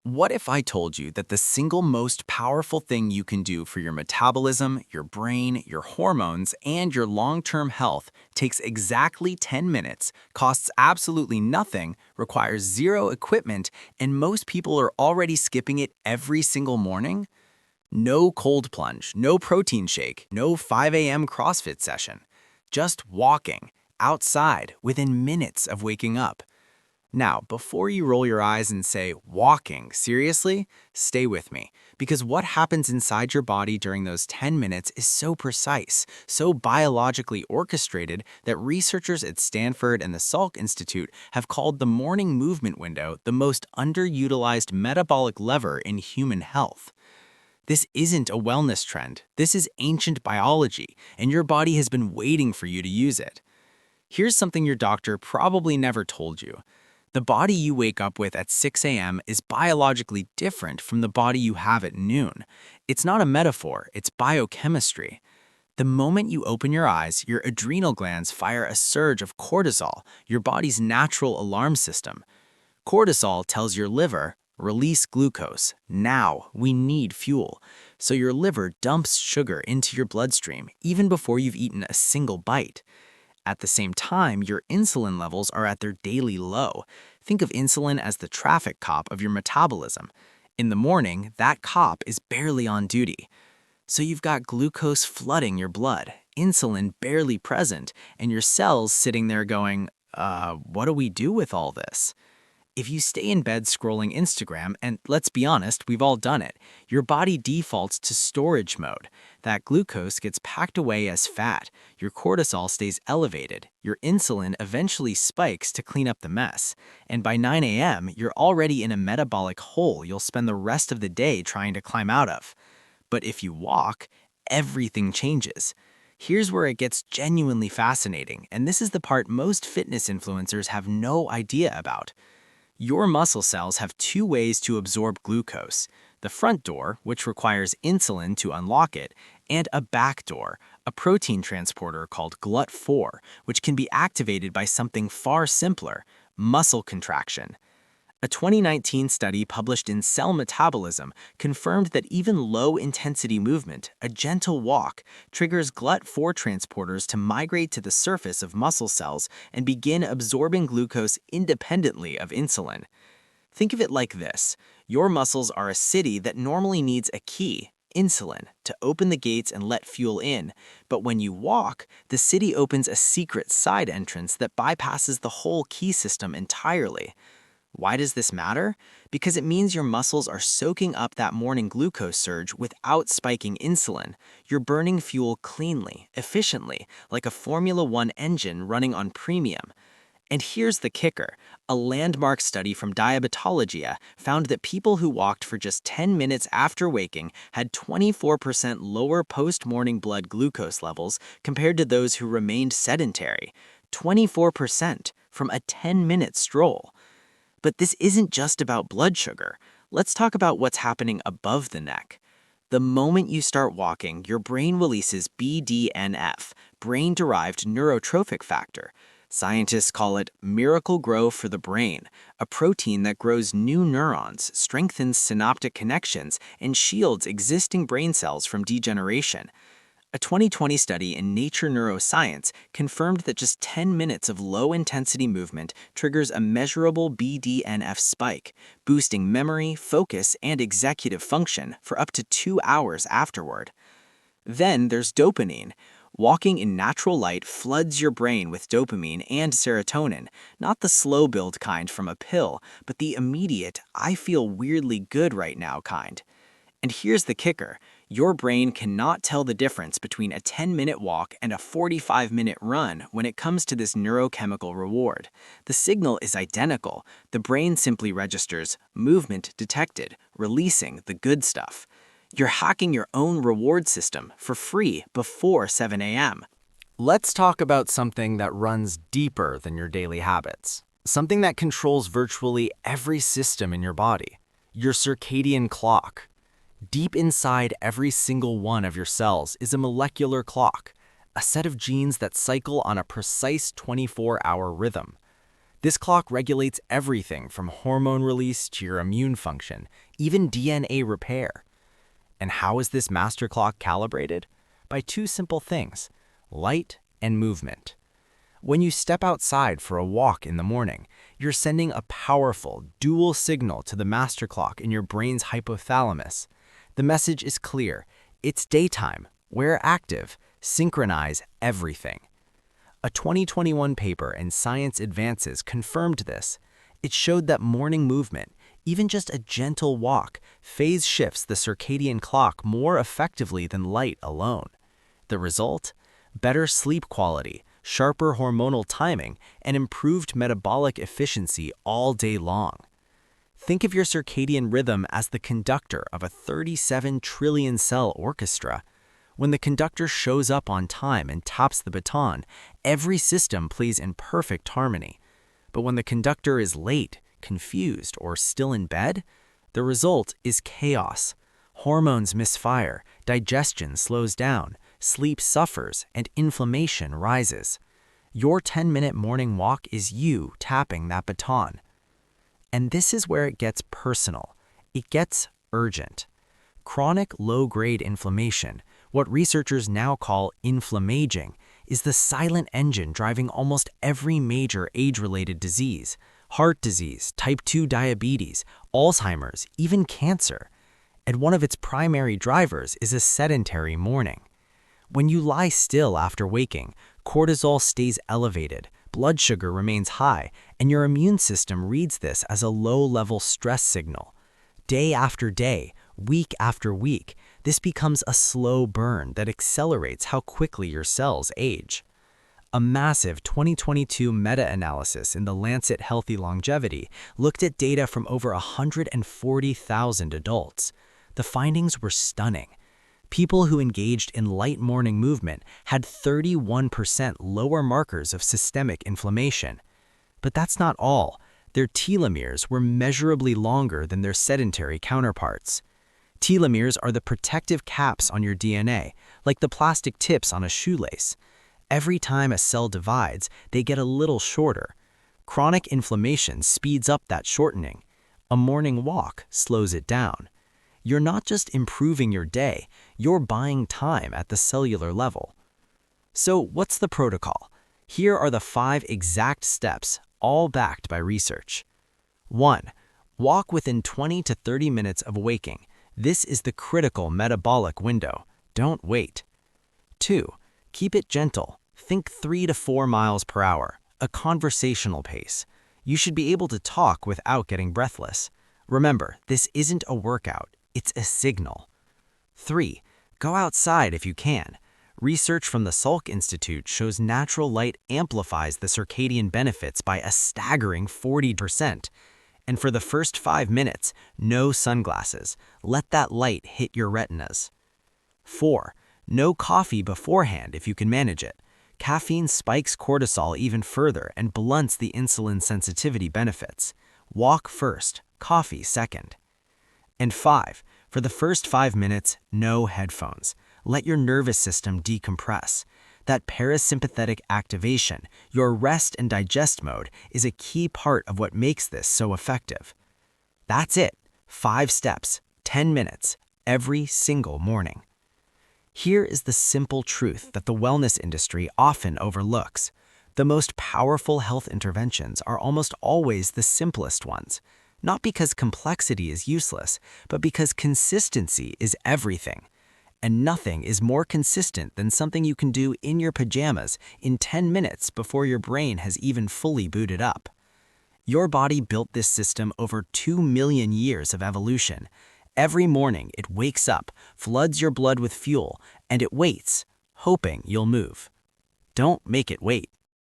What if I told you that the single most powerful thing you can do for your metabolism, your brain, your hormones, and your long-term health takes exactly 10 minutes, costs absolutely nothing, requires zero equipment, and most people are already skipping it every single morning? No cold plunge, no protein shake, no 5 a.m. CrossFit session. Just walking, outside, within minutes of waking up. Now, before you roll your eyes and say, walking, seriously? Stay with me, because what happens inside your body during those 10 minutes is so precise, so biologically orchestrated that researchers at Stanford and the Salk Institute have called the morning movement window the most underutilized metabolic lever in human health. This isn't a wellness trend. This is ancient biology, and your body has been waiting for you to use it. Here's something your doctor probably never told you. The body you wake up with at 6 a.m. is biologically different from the body you have at noon. It's not a metaphor, it's biochemistry. The moment you open your eyes, your adrenal glands fire a surge of cortisol, your body's natural alarm system. Cortisol tells your liver, release glucose. Now, we need fuel. So your liver dumps sugar into your bloodstream even before you've eaten a single bite. At the same time, your insulin levels are at their daily low. Think of insulin as the traffic cop of your metabolism. In the morning, that cop is barely on duty. So you've got glucose flooding your blood, insulin barely present, and your cells sitting there going, what do we do with all this? If you stay in bed scrolling Instagram, and let's be honest, we've all done it, your body defaults to storage mode. That glucose gets packed away as fat, your cortisol stays elevated, your insulin eventually spikes to clean up the mess, and by 9 a.m., you're already in a metabolic hole you'll spend the rest of the day trying to climb out of. But if you walk, everything changes. Here's where it gets genuinely fascinating, and this is the part most fitness influencers have no idea about. Your muscle cells have two ways to absorb glucose: the front door, which requires insulin to unlock it, and a back door, a protein transporter called GLUT4, which can be activated by something far simpler: muscle contraction. A 2019 study published in Cell Metabolism confirmed that even low-intensity movement, a gentle walk, triggers GLUT4 transporters to migrate to the surface of muscle cells and begin absorbing glucose independently of insulin. Think of it like this. Your muscles are a city that normally needs a key, insulin, to open the gates and let fuel in, but when you walk, the city opens a secret side entrance that bypasses the whole key system entirely. Why does this matter? Because it means your muscles are soaking up that morning glucose surge without spiking insulin. You're burning fuel cleanly, efficiently, like a Formula One engine running on premium. And here's the kicker. A landmark study from Diabetologia found that people who walked for just 10 minutes after waking had 24% lower post-morning blood glucose levels compared to those who remained sedentary. 24% from a 10-minute stroll. But this isn't just about blood sugar. Let's talk about what's happening above the neck. The moment you start walking, your brain releases BDNF, brain-derived neurotrophic factor. Scientists call it Miracle-Gro for the brain, a protein that grows new neurons, strengthens synaptic connections, and shields existing brain cells from degeneration. A 2020 study in Nature Neuroscience confirmed that just 10 minutes of low-intensity movement triggers a measurable BDNF spike, boosting memory, focus, and executive function for up to 2 hours afterward. Then there's dopamine. Walking in natural light floods your brain with dopamine and serotonin, not the slow-build kind from a pill, but the immediate, I feel weirdly good right now kind. And here's the kicker. Your brain cannot tell the difference between a 10-minute walk and a 45-minute run when it comes to this neurochemical reward. The signal is identical. The brain simply registers movement detected, releasing the good stuff. You're hacking your own reward system for free before 7 a.m. Let's talk about something that runs deeper than your daily habits. Something that controls virtually every system in your body. Your circadian clock. Deep inside every single one of your cells is a molecular clock, a set of genes that cycle on a precise 24-hour rhythm. This clock regulates everything from hormone release to your immune function, even DNA repair. And how is this master clock calibrated? By two simple things: light and movement. When you step outside for a walk in the morning, you're sending a powerful dual signal to the master clock in your brain's hypothalamus. The message is clear: it's daytime, we're active, synchronize everything. A 2021 paper in Science Advances confirmed this. It showed that morning movement, even just a gentle walk, phase shifts the circadian clock more effectively than light alone. The result? Better sleep quality, sharper hormonal timing, and improved metabolic efficiency all day long. Think of your circadian rhythm as the conductor of a 37 trillion cell orchestra. When the conductor shows up on time and taps the baton, every system plays in perfect harmony. But when the conductor is late, confused, or still in bed, the result is chaos. Hormones misfire, digestion slows down, sleep suffers, and inflammation rises. Your 10-minute morning walk is you tapping that baton. And this is where it gets personal. It gets urgent. Chronic low-grade inflammation, what researchers now call inflammaging, is the silent engine driving almost every major age-related disease: heart disease, type 2 diabetes, Alzheimer's, even cancer. And one of its primary drivers is a sedentary morning. When you lie still after waking, cortisol stays elevated, blood sugar remains high, and your immune system reads this as a low-level stress signal. Day after day, week after week, this becomes a slow burn that accelerates how quickly your cells age. A massive 2022 meta-analysis in the Lancet Healthy Longevity looked at data from over 140,000 adults. The findings were stunning. People who engaged in light morning movement had 31% lower markers of systemic inflammation. But that's not all. Their telomeres were measurably longer than their sedentary counterparts. Telomeres are the protective caps on your DNA, like the plastic tips on a shoelace. Every time a cell divides, they get a little shorter. Chronic inflammation speeds up that shortening. A morning walk slows it down. You're not just improving your day, you're buying time at the cellular level. So what's the protocol? Here are the 5 exact steps, all backed by research. 1. Walk within 20 to 30 minutes of waking. This is the critical metabolic window. Don't wait. 2. Keep it gentle. Think 3 to 4 miles per hour, a conversational pace. You should be able to talk without getting breathless. Remember, this isn't a workout, it's a signal. 3. Go outside if you can. Research from the Salk Institute shows natural light amplifies the circadian benefits by a staggering 40%. And for the first 5 minutes, no sunglasses. Let that light hit your retinas. 4. No coffee beforehand if you can manage it. Caffeine spikes cortisol even further and blunts the insulin sensitivity benefits. Walk first, coffee second. And 5. For the first 5 minutes, no headphones. Let your nervous system decompress. That parasympathetic activation, your rest and digest mode, is a key part of what makes this so effective. That's it. 5 steps, 10 minutes, every single morning. Here is the simple truth that the wellness industry often overlooks. The most powerful health interventions are almost always the simplest ones. Not because complexity is useless, but because consistency is everything. And nothing is more consistent than something you can do in your pajamas in 10 minutes before your brain has even fully booted up. Your body built this system over 2 million years of evolution. Every morning it wakes up, floods your blood with fuel, and it waits, hoping you'll move. Don't make it wait.